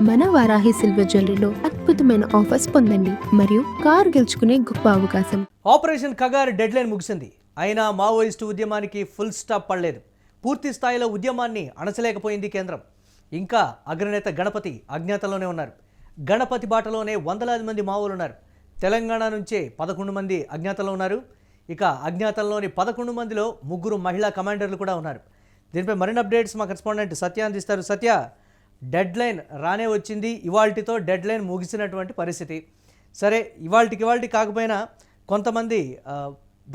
మన వారాహి సిల్వర్ జ్యువెలరీలో అద్భుతమైన ఆఫర్స్ పొందండి మరియు కారు గెలుచుకునే గొప్ప అవకాశం. ఆపరేషన్ కగార్ డెడ్ లైన్ ముగిసింది. అయినా మావోయిస్టు ఉద్యమానికి ఫుల్ స్టాప్ పడలేదు. పూర్తి స్థాయిలో ఉద్యమాన్ని అణచలేకపోయింది కేంద్రం. ఇంకా అగ్రనేత గణపతి అజ్ఞాతంలోనే ఉన్నారు. గణపతి బాటలోనే వందలాది మంది మావోలు ఉన్నారు. తెలంగాణ నుంచే 11 మంది అజ్ఞాతంలో ఉన్నారు. ఇక అజ్ఞాతంలోని 11 మందిలో 3 మహిళా కమాండర్లు కూడా ఉన్నారు. దీనిపై మరిన్ని అప్డేట్స్ మా కరెస్పాండెంట్ సత్య అందిస్తారు. సత్య, డెడ్ లైన్ రానే వచ్చింది. ఇవాల్టితో డెడ్ లైన్ ముగిసినటువంటి పరిస్థితి. సరే, ఇవాల్టి కాకపోయినా కొంతమంది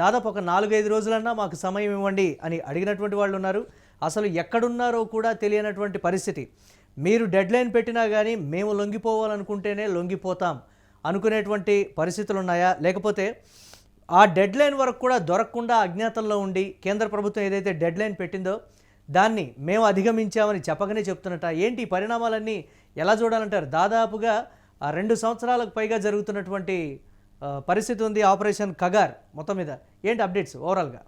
దాదాపు ఒక 4-5 రోజులన్నా మాకు సమయం ఇవ్వండి అని అడిగినటువంటి వాళ్ళు ఉన్నారు. అసలు ఎక్కడున్నారో కూడా తెలియనటువంటి పరిస్థితి. మీరు డెడ్ లైన్ పెట్టినా కానీ మేము లొంగిపోవాలనుకుంటేనే లొంగిపోతాం అనుకునేటువంటి పరిస్థితులు ఉన్నాయా? లేకపోతే ఆ డెడ్ లైన్ వరకు కూడా దొరకకుండా అజ్ఞాతంలో ఉండి కేంద్ర ప్రభుత్వం ఏదైతే డెడ్ లైన్ పెట్టిందో దాన్ని మేము అధిగమించామని చెప్పకనే చెప్తున్నట్ట? ఏంటి ఈ పరిణామాలన్నీ ఎలా చూడాలంటారు? దాదాపుగా 2 సంవత్సరాలకు పైగా జరుగుతున్నటువంటి పరిస్థితి ఉంది ఆపరేషన్ కగార్ మొత్తం మీద. ఏంటి అప్డేట్స్ ఓవరాల్గా?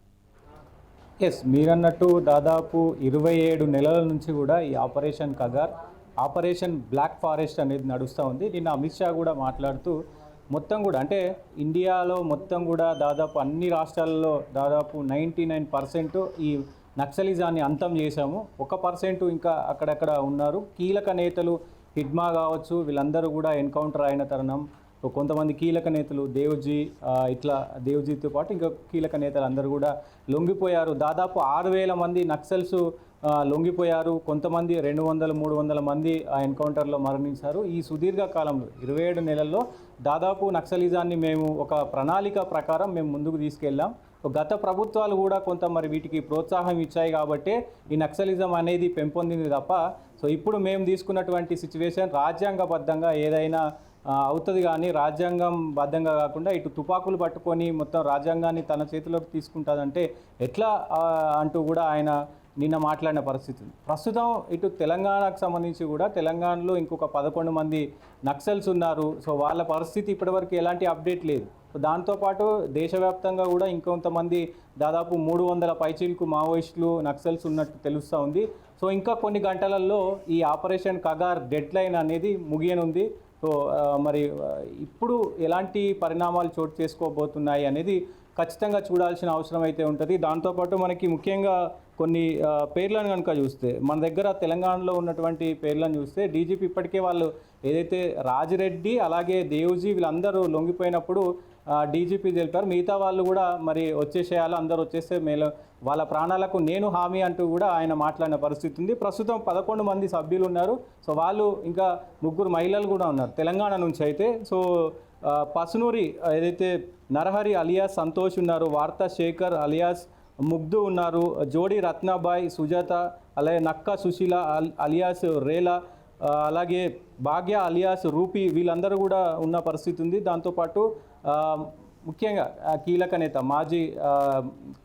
ఎస్, మీరన్నట్టు దాదాపు 27 నెలల నుంచి కూడా ఈ operation Kagar, operation black forest అనేది నడుస్తూ ఉంది. నిన్న అమిత్ షా కూడా మాట్లాడుతూ మొత్తం కూడా అంటే ఇండియాలో మొత్తం కూడా దాదాపు అన్ని రాష్ట్రాలలో దాదాపు 99% ఈ నక్సలిజాన్ని అంతం చేశాము. 1% ఇంకా అక్కడక్కడ ఉన్నారు. కీలక నేతలు హిడ్మా కావచ్చు, వీళ్ళందరూ కూడా ఎన్కౌంటర్ అయిన తరుణం. కొంతమంది కీలక నేతలు దేవ్జీతో పాటు ఇంకా కీలక నేతలు అందరూ కూడా లొంగిపోయారు. దాదాపు 6,000 మంది నక్సల్స్ లొంగిపోయారు. కొంతమంది 200-300 మంది ఆ ఎన్కౌంటర్లో మరణించారు. ఈ సుదీర్ఘ కాలంలో 27 నెలల్లో దాదాపు నక్సలిజాన్ని మేము ఒక ప్రణాళిక ప్రకారం మేము ముందుకు తీసుకెళ్ళాం. గత ప్రభుత్వాలు కూడా కొంత మరి వీటికి ప్రోత్సాహం ఇచ్చాయి కాబట్టే ఈ నక్సలిజం అనేది పెంపొందింది తప్ప ఇప్పుడు మేము తీసుకున్నటువంటి సిచ్యువేషన్ రాజ్యాంగబద్ధంగా ఏదైనా అవుతుంది, కానీ రాజ్యాంగం బద్ధంగా కాకుండా ఇటు తుపాకులు పట్టుకొని మొత్తం రాజ్యాంగాన్ని తన చేతిలోకి తీసుకుంటుందంటే ఎట్లా అంటూ కూడా ఆయన నిన్న మాట్లాడిన పరిస్థితి. ప్రస్తుతం ఇటు తెలంగాణకు సంబంధించి కూడా తెలంగాణలో ఇంకొక 11 మంది నక్సల్స్ ఉన్నారు. వాళ్ళ పరిస్థితి ఇప్పటివరకు ఎలాంటి అప్డేట్ లేదు. దాంతోపాటు దేశవ్యాప్తంగా కూడా ఇంకొంతమంది దాదాపు 300 పైచీలకు మావోయిస్టులు నక్సల్స్ ఉన్నట్టు తెలుస్తూ ఉంది. ఇంకా కొన్ని గంటలలో ఈ ఆపరేషన్ కగార్ డెడ్ లైన్ అనేది ముగియనుంది. మరి ఇప్పుడు ఎలాంటి పరిణామాలు చోటు చేసుకోబోతున్నాయి అనేది ఖచ్చితంగా చూడాల్సిన అవసరం అయితే ఉంటుంది. దాంతోపాటు మనకి ముఖ్యంగా కొన్ని పేర్లను కనుక చూస్తే, మన దగ్గర తెలంగాణలో ఉన్నటువంటి పేర్లను చూస్తే డీజీపీ ఇప్పటికే వాళ్ళు ఏదైతే రాజిరెడ్డి అలాగే దేవ్జీ వీళ్ళందరూ లొంగిపోయినప్పుడు డీజీపీ తెలిపారు, మిగతా వాళ్ళు కూడా మరి వచ్చేసేయాలి, అందరూ వచ్చేస్తే మేలు వాళ్ళ ప్రాణాలకు నేను హామీ అంటూ కూడా ఆయన మాట్లాడిన పరిస్థితి ఉంది. ప్రస్తుతం 11 మంది సభ్యులు ఉన్నారు. వాళ్ళు ఇంకా 3 మహిళలు కూడా ఉన్నారు తెలంగాణ నుంచి అయితే. పసునూరి ఏదైతే నరహరి అలియాస్ సంతోష్ ఉన్నారు, వార్తా శేఖర్ అలియాస్ ముగ్ధు ఉన్నారు, జోడి రత్నాబాయ్, సుజాత, అలాగే నక్క సుశీల అలియాస్ రేలా, అలాగే భాగ్య అలియాస్ రూపీ, వీళ్ళందరూ కూడా ఉన్న పరిస్థితి ఉంది. దాంతోపాటు ముఖ్యంగా కీలక నేత మాజీ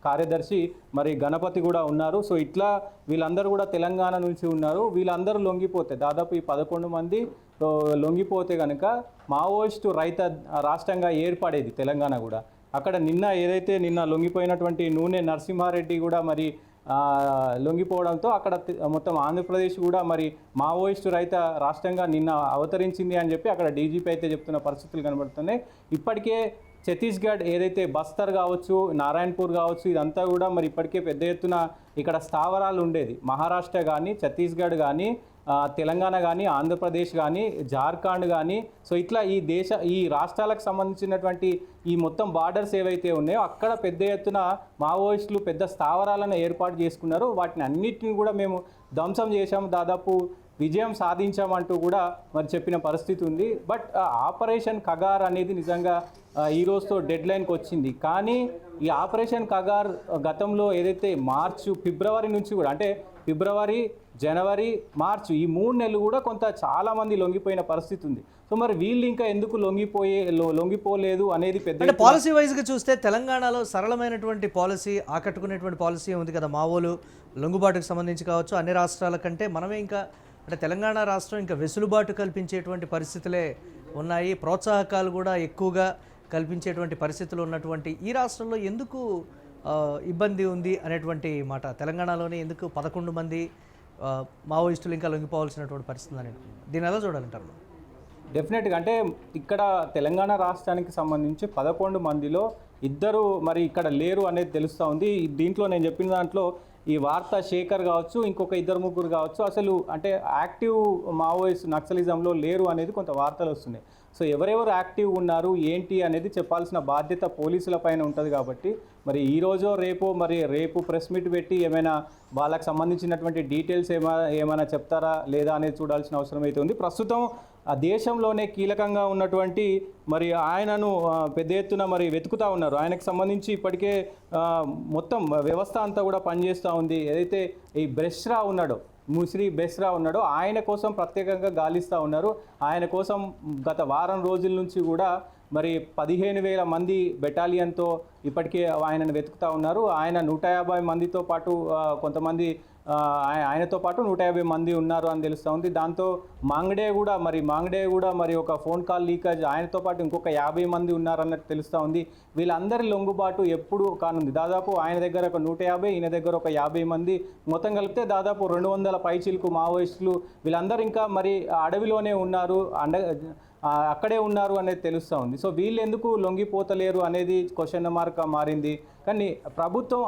కార్యదర్శి మరి గణపతి కూడా ఉన్నారు. ఇట్లా వీళ్ళందరూ కూడా తెలంగాణ నుంచి ఉన్నారు. వీళ్ళందరూ లొంగిపోతే దాదాపు ఈ 11 మంది లొంగిపోతే కనుక మావోయిస్టు రైత రాష్ట్రంగా ఏర్పడేది తెలంగాణ కూడా. అక్కడ నిన్న లొంగిపోయినటువంటి నూనె నరసింహారెడ్డి కూడా మరి లొంగిపోవడంతో అక్కడ మొత్తం ఆంధ్రప్రదేశ్ కూడా మరి మావోయిస్టు రైత రాష్ట్రంగా నిన్న అవతరించింది అని చెప్పి అక్కడ డీజీపీ అయితే చెప్తున్న పరిస్థితులు కనబడుతున్నాయి. ఇప్పటికే ఛత్తీస్గఢ్ ఏదైతే బస్తర్ కావచ్చు, నారాయణపూర్ కావచ్చు, ఇదంతా కూడా మరి ఇప్పటికే పెద్ద ఎత్తున ఇక్కడ స్థావరాలు ఉండేది. మహారాష్ట్ర కానీ, ఛత్తీస్గఢ్ కానీ, తెలంగాణ కానీ, ఆంధ్రప్రదేశ్ కానీ, జార్ఖండ్ కానీ, ఇట్లా ఈ రాష్ట్రాలకు సంబంధించినటువంటి ఈ మొత్తం బార్డర్స్ ఏవైతే ఉన్నాయో అక్కడ పెద్ద ఎత్తున మావోయిస్టులు పెద్ద స్థావరాలను ఏర్పాటు చేసుకున్నారు. వాటిని అన్నిటిని కూడా మేము ధ్వంసం చేశాము, దాదాపు విజయం సాధించామంటూ కూడా మరి చెప్పిన పరిస్థితి ఉంది. బట్ ఆపరేషన్ కగార్ అనేది నిజంగా ఈ రోజుతో డెడ్ లైన్కి వచ్చింది. కానీ ఈ ఆపరేషన్ కగార్ గతంలో ఏదైతే ఫిబ్రవరి నుంచి కూడా, అంటే ఫిబ్రవరి, జనవరి, మార్చి ఈ 3 నెలలు కూడా చాలామంది లొంగిపోయిన పరిస్థితి ఉంది. మరి వీళ్ళు ఇంకా ఎందుకు లొంగిపోలేదు అనేది పెద్ద పాలసీ వైజ్గా చూస్తే తెలంగాణలో సరళమైనటువంటి పాలసీ, ఆకట్టుకునేటువంటి పాలసీ ఉంది కదా. మావోలు లొంగుబాటుకు సంబంధించి కావచ్చు, అన్ని రాష్ట్రాల కంటే మనమే ఇంకా అంటే తెలంగాణ రాష్ట్రం ఇంకా వెసులుబాటు కల్పించేటువంటి పరిస్థితులే ఉన్నాయి. ప్రోత్సాహకాలు కూడా ఎక్కువగా కల్పించేటువంటి పరిస్థితులు ఉన్నటువంటి ఈ రాష్ట్రంలో ఎందుకు ఇబ్బంది ఉంది అనేటువంటి మాట. తెలంగాణలోనే ఎందుకు 11 మంది మావోయిస్టులు ఇంకా లొంగిపోవాల్సినటువంటి పరిస్థితి అనేది దీన్ని ఎలా చూడాలంటారు? డెఫినెట్గా అంటే ఇక్కడ తెలంగాణ రాష్ట్రానికి సంబంధించి 11 మందిలో ఇద్దరు మరి ఇక్కడ లేరు అనేది తెలుస్తూ ఉంది. దీంట్లో నేను చెప్పిన దాంట్లో ఈ వార్త శేఖర్ కావచ్చు, ఇంకొక ఇద్దరు ముగ్గురు కావచ్చు, అసలు అంటే యాక్టివ్ మావోయిస్ట్ నక్సలిజంలో లేరు అనేది కొంత వార్తలు వస్తున్నాయి. సో ఎవరెవరు యాక్టివ్ ఉన్నారు ఏంటి అనేది చెప్పాల్సిన బాధ్యత పోలీసుల పైన ఉంటుంది. కాబట్టి మరి ఈరోజో రేపు ప్రెస్ మీట్ పెట్టి ఏమైనా వాళ్ళకి సంబంధించినటువంటి డీటెయిల్స్ ఏమైనా చెప్తారా లేదా అనేది చూడాల్సిన అవసరం అయితే ఉంది. ప్రస్తుతం ఆ దేశంలోనే కీలకంగా ఉన్నటువంటి మరి ఆయనను పెద్ద ఎత్తున మరి వెతుకుతూ ఉన్నారు. ఆయనకు సంబంధించి ఇప్పటికే మొత్తం వ్యవస్థ అంతా కూడా పనిచేస్తూ ఉంది. ఏదైతే ఈ బెస్రా ఉన్నాడో, ముసిరి బెస్రా ఉన్నాడో ఆయన కోసం ప్రత్యేకంగా గాలిస్తూ ఉన్నారు. ఆయన కోసం గత వారం రోజుల నుంచి కూడా మరి 15,000 మంది బెటాలియన్తో ఇప్పటికే ఆయనను వెతుకుతూ ఉన్నారు. ఆయన 150 మందితో పాటు కొంతమంది ఆయనతో పాటు 150 మంది ఉన్నారు అని తెలుస్తూ ఉంది. దాంతో మాంగడే కూడా మరి ఒక ఫోన్ కాల్ లీకేజ్ ఆయనతో పాటు ఇంకొక 50 మంది ఉన్నారన్నట్టు తెలుస్తూ ఉంది. వీళ్ళందరి లొంగుబాటు ఎప్పుడు కానుంది. దాదాపు ఆయన దగ్గర ఒక 150, ఈయన దగ్గర ఒక 50 మంది, మొత్తం కలిపితే దాదాపు 200 పైచిలకు మావోయిస్టులు. వీళ్ళందరూ ఇంకా మరి అడవిలోనే ఉన్నారు, అక్కడే ఉన్నారు అనేది తెలుస్తూ ఉంది. సో వీళ్ళు ఎందుకు లొంగిపోతలేరు అనేది క్వశ్చన్ మార్క్ మారింది. కానీ ప్రభుత్వం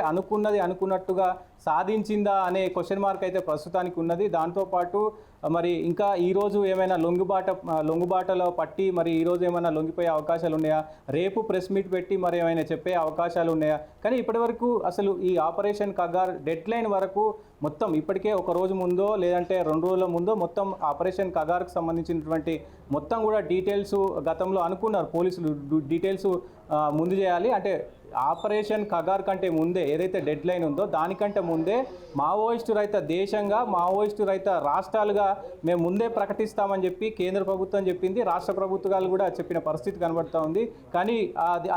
అనుకున్నట్టుగా సాధించిందా అనే క్వశ్చన్ మార్క్ అయితే ప్రస్తుతానికి ఉన్నది. దాంతోపాటు మరి ఇంకా ఈరోజు ఏమైనా లొంగుబాటలో పట్టి మరి ఈరోజు ఏమైనా లొంగిపోయే అవకాశాలు ఉన్నాయా, రేపు ప్రెస్ మీట్ పెట్టి మరి ఏమైనా చెప్పే అవకాశాలు ఉన్నాయా? కానీ ఇప్పటివరకు అసలు ఈ ఆపరేషన్ కగార్ డెడ్ లైన్ వరకు మొత్తం ఇప్పటికే ఒక రోజు ముందో లేదంటే 2 రోజుల ముందో మొత్తం ఆపరేషన్ కగార్కు సంబంధించినటువంటి మొత్తం కూడా డీటెయిల్స్ గతంలో అనుకున్నారు పోలీసులు. డీటెయిల్స్ ముందు చేయాలి అంటే ఆపరేషన్ కగార్ కంటే ముందే ఏదైతే డెడ్ లైన్ ఉందో దానికంటే ముందే మావోయిస్టు రహిత దేశంగా, మావోయిస్టు రహిత రాష్ట్రాలుగా మేము ముందే ప్రకటిస్తామని చెప్పి కేంద్ర ప్రభుత్వం చెప్పింది. రాష్ట్ర ప్రభుత్వాలు కూడా చెప్పిన పరిస్థితి కనబడుతూ ఉంది. కానీ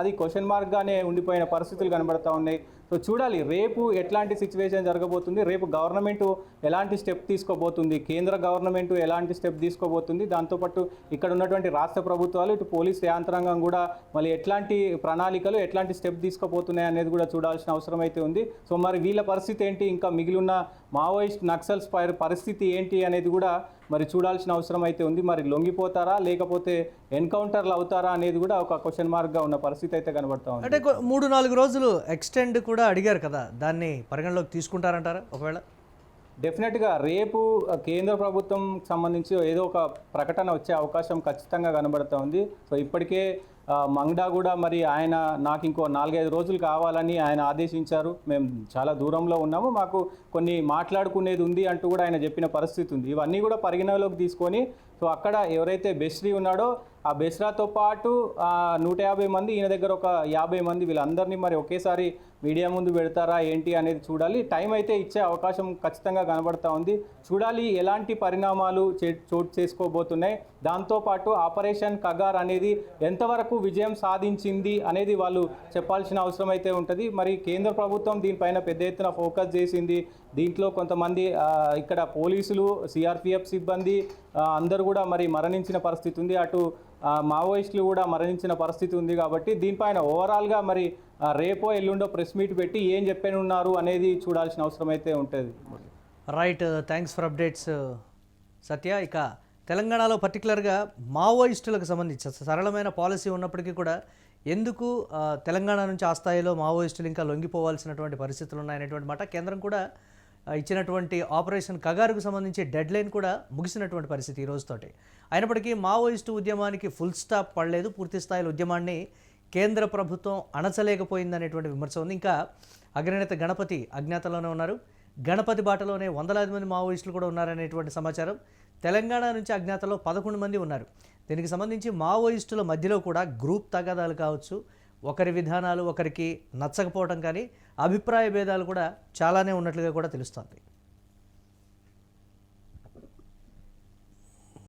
అది క్వశ్చన్ మార్క్గానే ఉండిపోయిన పరిస్థితులు కనబడుతూ ఉన్నాయి. సో చూడాలి రేపు ఎట్లాంటి సిచ్యువేషన్ జరగబోతుంది, రేపు గవర్నమెంట్ ఎలాంటి స్టెప్ తీసుకోబోతుంది, కేంద్ర గవర్నమెంట్ ఎలాంటి స్టెప్ తీసుకోబోతుంది, దాంతోపాటు ఇక్కడ ఉన్నటువంటి రాష్ట్ర ప్రభుత్వాలు ఇటు పోలీస్ యాంత్రాంగం కూడా మళ్ళీ ఎట్లాంటి ప్రణాళికలు ఎట్లాంటి స్టెప్ తీసుకోబోతున్నాయి అనేది కూడా చూడాల్సిన అవసరం అయితే ఉంది. సో మరి వీళ్ళ పరిస్థితి ఏంటి, ఇంకా మిగిలిన మావోయిస్ట్ నక్సల్స్ పరిస్థితి ఏంటి అనేది కూడా మరి చూడాల్సిన అవసరం అయితే ఉంది. మరి లొంగిపోతారా లేకపోతే ఎన్కౌంటర్లు అవుతారా అనేది కూడా ఒక క్వశ్చన్ మార్క్గా ఉన్న పరిస్థితి అయితే కనబడతా ఉంది. అంటే 3-4 రోజులు ఎక్స్టెండ్ కూడా అడిగారు కదా, దాన్ని పరిగణలోకి తీసుకుంటారంటారా? ఒకవేళ డెఫినెట్గా రేపు కేంద్ర ప్రభుత్వం సంబంధించి ఏదో ఒక ప్రకటన వచ్చే అవకాశం ఖచ్చితంగా కనబడుతూ ఉంది. సో ఇప్పటికే మంగ్డా కూడా మరి ఆయన నాకు ఇంకో 4-5 రోజులు కావాలని ఆయన ఆదేశించారు. మేము చాలా దూరంలో ఉన్నాము, మాకు కొన్ని మాట్లాడుకునేది ఉంది అంటూ కూడా ఆయన చెప్పిన పరిస్థితి ఉంది. ఇవన్నీ కూడా పరిగణలోకి తీసుకొని సో అక్కడ ఎవరైతే బెస్రీ ఉన్నాడో ఆ బెస్రాతో పాటు 150 మంది, ఈయన దగ్గర ఒక 50 మంది, వీళ్ళందరినీ మరి ఒకేసారి మీడియా ముందు పెడతారా ఏంటి అనేది చూడాలి. టైం అయితే ఇచ్చే అవకాశం ఖచ్చితంగా కనబడతా ఉంది. చూడాలి ఎలాంటి పరిణామాలు చోటు చేసుకోబోతున్నాయి. దాంతోపాటు ఆపరేషన్ కగార్ అనేది ఎంతవరకు విజయం సాధించింది అనేది వాళ్ళు చెప్పాల్సిన అవసరం అయితే ఉంటుంది. మరి కేంద్ర ప్రభుత్వం దీనిపైన పెద్ద ఎత్తున ఫోకస్ చేసింది. దీంట్లో కొంతమంది ఇక్కడ పోలీసులు, సిఆర్పిఎఫ్ సిబ్బంది అందరూ కూడా మరి మరణించిన పరిస్థితి ఉంది. అటు మావోయిస్టులు కూడా మరణించిన పరిస్థితి ఉంది. కాబట్టి దీనిపైన ఓవరాల్గా మరి రేపో ఎల్లుండో ప్రెస్ మీట్ పెట్టి ఏం చెప్పనున్నారు అనేది చూడాల్సిన అవసరం అయితే ఉంటుంది. రైట్, థ్యాంక్స్ ఫర్ అప్డేట్స్ సత్య. ఇక తెలంగాణలో పర్టికులర్గా మావోయిస్టులకు సంబంధించి సరళమైన పాలసీ ఉన్నప్పటికీ కూడా ఎందుకు తెలంగాణ నుంచి ఆ స్థాయిలో మావోయిస్టులు ఇంకా లొంగిపోవాల్సినటువంటి పరిస్థితులు ఉన్నాయనేటువంటి మాట కేంద్రం కూడా ఇచ్చినటువంటి ఆపరేషన్ కగారుకు సంబంధించి డెడ్ లైన్ కూడా ముగిసినటువంటి పరిస్థితి ఈ రోజుతోటి. అయినప్పటికీ మావోయిస్టు ఉద్యమానికి ఫుల్ స్టాప్ పడలేదు. పూర్తి స్థాయిలో ఉద్యమాన్ని కేంద్ర ప్రభుత్వం అణచలేకపోయిందనేటువంటి విమర్శ ఉంది. ఇంకా అగ్రనేత గణపతి అజ్ఞాతంలోనే ఉన్నారు. గణపతి బాటలోనే వందలాది మంది మావోయిస్టులు కూడా ఉన్నారనేటువంటి సమాచారం. తెలంగాణ నుంచి అజ్ఞాతంలో 11 మంది ఉన్నారు. దీనికి సంబంధించి మావోయిస్టుల మధ్యలో కూడా గ్రూప్ తగాదాలు కావచ్చు, ఒకరి విధానాలు ఒకరికి నచ్చకపోవడం కానీ అభిప్రాయ భేదాలు కూడా చాలానే ఉన్నట్లుగా కూడా తెలుస్తోంది.